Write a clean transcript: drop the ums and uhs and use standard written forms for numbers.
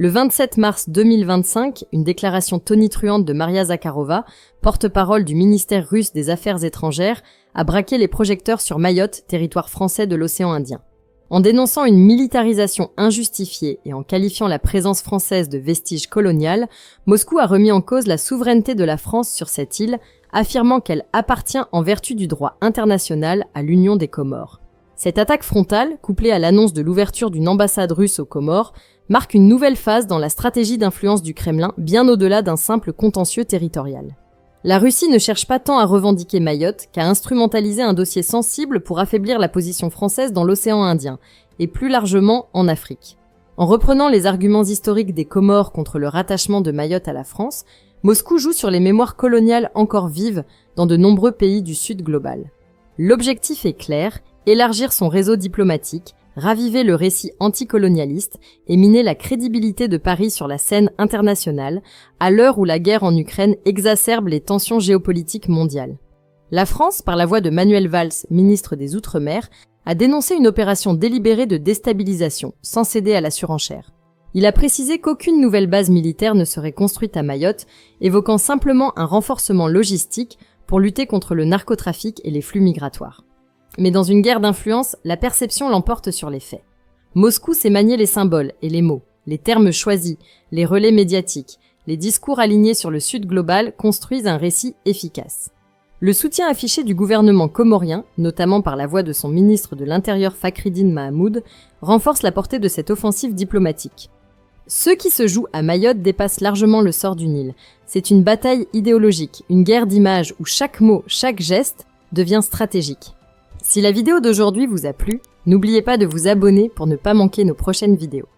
Le 27 mars 2025, une déclaration tonitruante de Maria Zakharova, porte-parole du ministère russe des Affaires étrangères, a braqué les projecteurs sur Mayotte, territoire français de l'océan Indien. En dénonçant une militarisation injustifiée et en qualifiant la présence française de vestige colonial, Moscou a remis en cause la souveraineté de la France sur cette île, affirmant qu'elle appartient en vertu du droit international à l'Union des Comores. Cette attaque frontale, couplée à l'annonce de l'ouverture d'une ambassade russe aux Comores, marque une nouvelle phase dans la stratégie d'influence du Kremlin, bien au-delà d'un simple contentieux territorial. La Russie ne cherche pas tant à revendiquer Mayotte qu'à instrumentaliser un dossier sensible pour affaiblir la position française dans l'océan Indien, et plus largement en Afrique. En reprenant les arguments historiques des Comores contre le rattachement de Mayotte à la France, Moscou joue sur les mémoires coloniales encore vives dans de nombreux pays du Sud global. L'objectif est clair, élargir son réseau diplomatique, raviver le récit anticolonialiste et miner la crédibilité de Paris sur la scène internationale, à l'heure où la guerre en Ukraine exacerbe les tensions géopolitiques mondiales. La France, par la voix de Manuel Valls, ministre des Outre-mer, a dénoncé une opération délibérée de déstabilisation, sans céder à la surenchère. Il a précisé qu'aucune nouvelle base militaire ne serait construite à Mayotte, évoquant simplement un renforcement logistique pour lutter contre le narcotrafic et les flux migratoires. Mais dans une guerre d'influence, la perception l'emporte sur les faits. Moscou sait manier les symboles et les mots, les termes choisis, les relais médiatiques, les discours alignés sur le Sud global construisent un récit efficace. Le soutien affiché du gouvernement comorien, notamment par la voix de son ministre de l'Intérieur Fakhreddine Mahamoud, renforce la portée de cette offensive diplomatique. Ce qui se joue à Mayotte dépasse largement le sort d'une île. C'est une bataille idéologique, une guerre d'images où chaque mot, chaque geste devient stratégique. Si la vidéo d'aujourd'hui vous a plu, n'oubliez pas de vous abonner pour ne pas manquer nos prochaines vidéos.